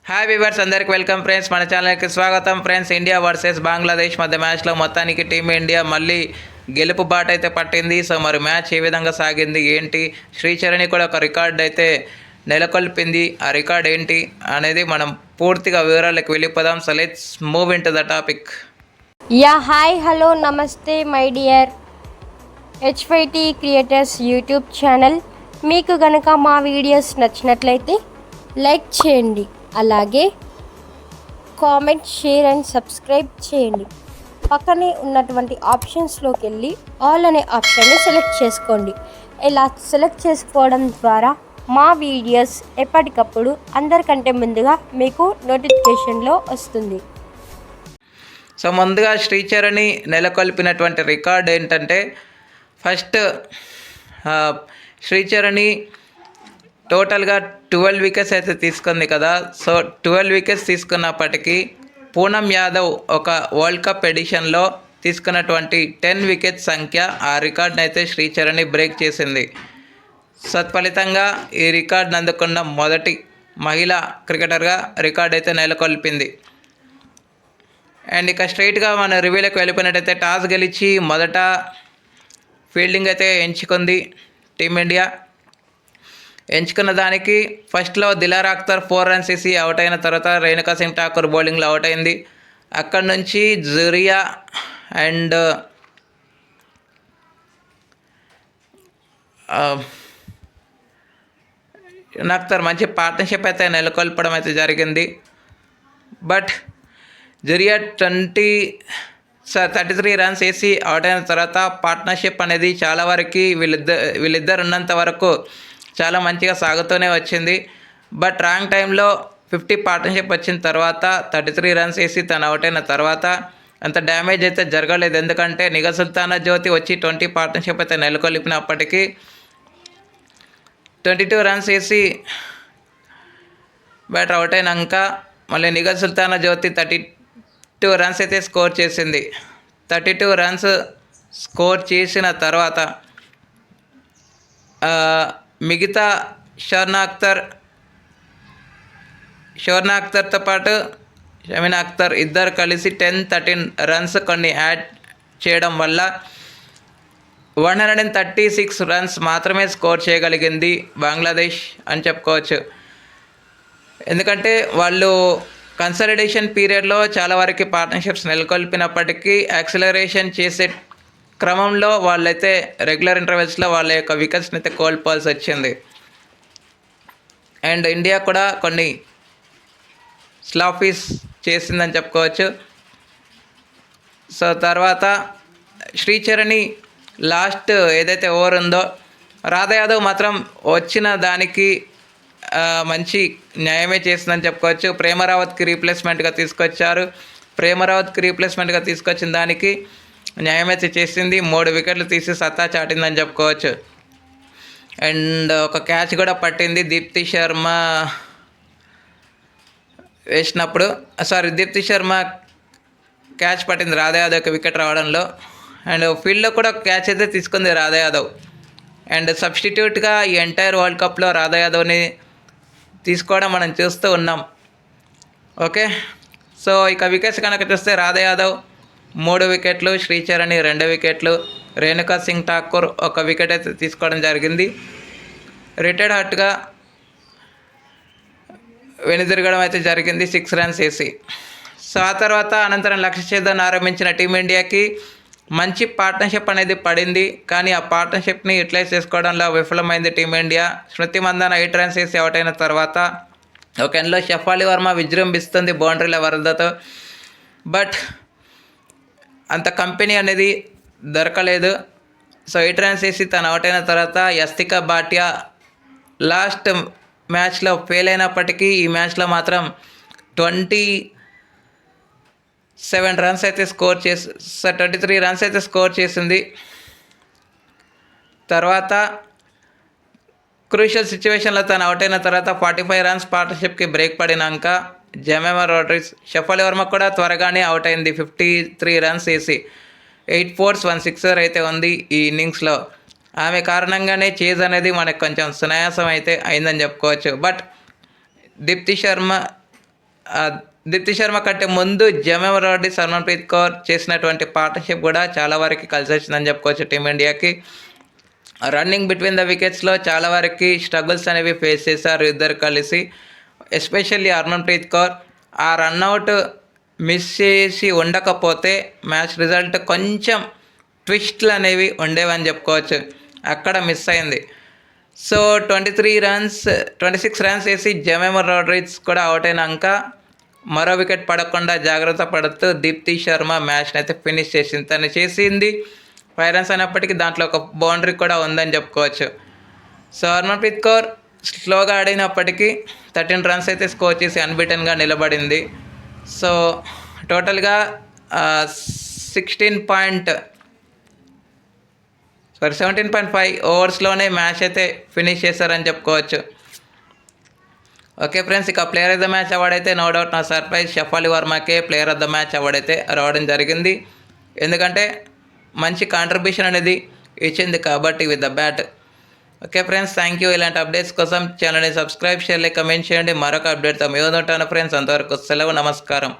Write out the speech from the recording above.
Hi viewers, అందరికి welcome friends. మన ఛానల్కి స్వాగతం ఫ్రెండ్స్. ఇండియా వర్సెస్ బంగ్లాదేశ్ మధ్య మ్యాచ్లో మొత్తానికి టీమిండియా మళ్ళీ గెలుపు బాట అయితే పట్టింది. సో మరి మ్యాచ్ ఏ విధంగా సాగింది ఏంటి, శ్రీచరణి కూడా ఒక రికార్డ్ అయితే నెలకొల్పింది. ఆ రికార్డ్ ఏంటి అనేది మనం పూర్తిగా వివరాలకు వెళ్ళిపోదాం. So let's move in to the topic. Hi hello namaste my dear HYT creators YouTube channel. మీకు గనక మా వీడియోస్ నచ్చినట్లయితే లైక్ చేయండి, అలాగే కామెంట్, షేర్ అండ్ సబ్స్క్రైబ్ చేయండి. పక్కనే ఉన్నటువంటి ఆప్షన్స్లోకి వెళ్ళి ఆల్ అనే ఆప్షన్ని సెలెక్ట్ చేసుకోండి. ఇలా సెలెక్ట్ చేసుకోవడం ద్వారా మా వీడియోస్ ఎప్పటికప్పుడు అందరికంటే ముందుగా మీకు నోటిఫికేషన్లో వస్తుంది. సో ముందుగా శ్రీచరణి నెలకొల్పినటువంటి రికార్డ్ ఏంటంటే, ఫస్ట్ శ్రీచరణి టోటల్గా 12 వికెట్స్ అయితే తీసుకుంది కదా. సో 12 వికెట్స్ తీసుకున్నప్పటికీ పూనం యాదవ్ ఒక వరల్డ్ కప్ ఎడిషన్లో తీసుకున్నటువంటి 10 వికెట్స్ సంఖ్య ఆ రికార్డ్ని అయితే శ్రీచరణి బ్రేక్ చేసింది. సత్ఫలితంగా ఈ రికార్డును అందుకున్న మొదటి మహిళా క్రికెటర్గా రికార్డ్ అయితే నెలకొల్పింది. అండ్ ఇక స్ట్రైట్గా మన రివ్యూలకు వెళ్ళిపోయినట్టయితే, టాస్ గెలిచి మొదట ఫీల్డింగ్ అయితే ఎంచుకుంది టీమిండియా. ఎంచుకున్న దానికి ఫస్ట్లో దిలారా అఖ్తర్ 4 రన్స్ వేసి అవుట్ అయిన తర్వాత రేణుకా సింగ్ ఠాకూర్ బౌలింగ్లో అవుట్ అయింది. అక్కడి నుంచి జురియా అండ్ అఖ్తర్ మంచి పార్ట్నర్షిప్ అయితే నెలకొల్పడం అయితే జరిగింది. బట్ జురియా 33 రన్స్ వేసి అవుట్ అయిన తర్వాత పార్ట్నర్షిప్ అనేది చాలా వరకు వీళ్ళిద్దరు ఉన్నంత వరకు చాలా మంచిగా సాగుతూనే వచ్చింది. బట్ రాంగ్ టైంలో 50 పార్ట్నర్షిప్ వచ్చిన తర్వాత 33 రన్స్ వేసి తను అవుట్ అయిన తర్వాత అంత డ్యామేజ్ అయితే జరగలేదు. ఎందుకంటే నిఘా సుల్తానా జ్యోతి వచ్చి 20 పార్ట్నర్షిప్ అయితే నెలకొల్పినప్పటికీ 22 రన్స్ వేసి బ్యాటర్ అవుట్ అయినాక మళ్ళీ నిఘా సుల్తానా జ్యోతి 32 రన్స్ అయితే స్కోర్ చేసింది. 32 రన్స్ స్కోర్ చేసిన తర్వాత మిగతా షర్నా అఖ్తర్తో పాటు షమీనా అఖ్తర్ ఇద్దరు కలిసి 10-13 రన్స్ కొన్ని యాడ్ చేయడం వల్ల 136 రన్స్ మాత్రమే స్కోర్ చేయగలిగింది బంగ్లాదేశ్ అని చెప్పుకోవచ్చు. ఎందుకంటే వాళ్ళు కన్సాలిడేషన్ పీరియడ్లో చాలా వరకు పార్ట్నర్షిప్స్ నెలకొల్పినప్పటికీ యాక్సిలరేషన్ చేసే క్రమంలో వాళ్ళైతే రెగ్యులర్ ఇంటర్వెల్స్లో వాళ్ళ యొక్క వికెట్స్ని అయితే కోల్పోవాల్సి వచ్చింది. అండ్ ఇండియా కూడా కొన్ని స్లాఫీస్ చేసిందని చెప్పుకోవచ్చు. సో తర్వాత శ్రీచరణి లాస్ట్ ఏదైతే ఓవర్ ఉందో, రాధా యాదవ్ మాత్రం వచ్చిన దానికి మంచి న్యాయమే చేసిందని చెప్పుకోవచ్చు. ప్రేమరావత్కి రీప్లేస్మెంట్గా తీసుకొచ్చిన దానికి న్యాయమైతే చేసింది. 3 వికెట్లు తీసి సత్తా చాటిందని చెప్పుకోవచ్చు. అండ్ ఒక క్యాచ్ కూడా పట్టింది దీప్తి శర్మ క్యాచ్ పట్టింది రాధా యాదవ్కి వికెట్ రావడంలో. అండ్ ఫీల్డ్లో కూడా క్యాచ్ అయితే తీసుకుంది రాధా యాదవ్. అండ్ సబ్స్టిట్యూట్గా ఈ ఎంటైర్ వరల్డ్ కప్లో రాధా యాదవ్ని తీసుకోవడం మనం చూస్తూ ఉన్నాం. ఓకే, సో ఇక వికెట్స్ కనుక చూస్తే రాధా యాదవ్ 3 వికెట్లు, శ్రీచరణి 2 వికెట్లు, రేణుకా సింగ్ ఠాకూర్ 1 వికెట్ అయితే తీసుకోవడం జరిగింది. రిటైర్డ్ హట్గా వెనుదిరగడం అయితే జరిగింది 6 రన్స్ వేసి. సో ఆ తర్వాత అనంతరం లక్ష్య ఛేదన్ ఆరంభించిన టీమిండియాకి మంచి పార్ట్నర్షిప్ అనేది పడింది. కానీ ఆ పార్ట్నర్షిప్ని యూటిలైజ్ చేసుకోవడంలో విఫలమైంది టీమిండియా. స్మృతి మందాన 8 రన్స్ వేసి అవుట్ అయిన తర్వాత ఒక ఎండ్లో షఫాలి వర్మ విజృంభిస్తుంది బౌండరీల వరదతో. బట్ అంత కంపెనీ అనేది దొరకలేదు. సో 8 రన్స్ వేసి తను అవుట్ అయిన తర్వాత యస్తికా భాటియా లాస్ట్ మ్యాచ్లో ఫెయిల్ అయినప్పటికీ ఈ మ్యాచ్లో మాత్రం 23 రన్స్ అయితే స్కోర్ చేసింది. తర్వాత క్రూషియల్ సిచ్యువేషన్లో తను అవుట్ అయిన తర్వాత 45 రన్స్ పార్ట్నర్షిప్కి బ్రేక్ పడినాక జెమైమా రోడ్రిగ్స్, షఫాలి వర్మ కూడా త్వరగానే అవుట్ అయింది 53 రన్స్ వేసి. 8 4s 1 6 అయితే ఉంది ఈ ఇన్నింగ్స్లో. ఆమె కారణంగానే చేజ్ అనేది మనకు కొంచెం సునాయాసం అయితే అయిందని చెప్పుకోవచ్చు. బట్ దీప్తి శర్మ దీప్తి శర్మ కంటే ముందు జమేమ్ రోడ్రిగ్స్, హర్మన్ప్రీత్ కౌర్ చేసినటువంటి పార్ట్నర్షిప్ కూడా చాలా వరకు కలిసి వచ్చిందని చెప్పుకోవచ్చు టీమిండియాకి. రన్నింగ్ బిట్వీన్ ద వికెట్స్లో చాలా వరకు స్ట్రగుల్స్ అనేవి ఫేస్ చేశారు ఇద్దరు కలిసి. ఎస్పెషల్లీ హర్మన్ప్రీత్ కౌర్ ఆ రన్అట్ మిస్ చేసి ఉండకపోతే మ్యాచ్ రిజల్ట్ కొంచెం ట్విస్ట్లు అనేవి ఉండేవని చెప్పుకోవచ్చు. అక్కడ మిస్ అయింది. సో 26 రన్స్ వేసి జమేమ్ రోడ్రిగ్స్ కూడా అవుట్ అయినాక మరో వికెట్ పడకుండా జాగ్రత్త పడుతూ దీప్తి శర్మ మ్యాచ్ని అయితే ఫినిష్ చేసింది. తను చేసింది 5 runs అయినప్పటికీ దాంట్లో ఒక బౌండరీ కూడా ఉందని చెప్పుకోవచ్చు. సో హర్మన్ప్రీత్ కౌర్ స్లోగా ఆడినప్పటికీ 13 runs అయితే స్కోర్ చేసి అన్బీటన్గా నిలబడింది. సో టోటల్గా 17.5 ఓవర్స్లోనే మ్యాచ్ అయితే ఫినిష్ చేశారని చెప్పుకోవచ్చు. ఓకే ఫ్రెండ్స్, ఇక player of the match award అయితే నో డౌట్ నా సర్ప్రైజ్ షఫాలి వర్మకే player of the match award అయితే రావడం జరిగింది. ఎందుకంటే మంచి కాంట్రిబ్యూషన్ అనేది ఇచ్చింది కాబట్టి with the bat. Okay friends, thank you. ఇలాంటి అప్డేట్స్ కోసం ఛానల్ని సబ్స్క్రైబ్ చేయాలి, కమెంట్ చేయండి. మరొక అప్డేట్తో మీ ఉంటాను ఫ్రెండ్స్. అంతవరకు సెలవు, నమస్కారం.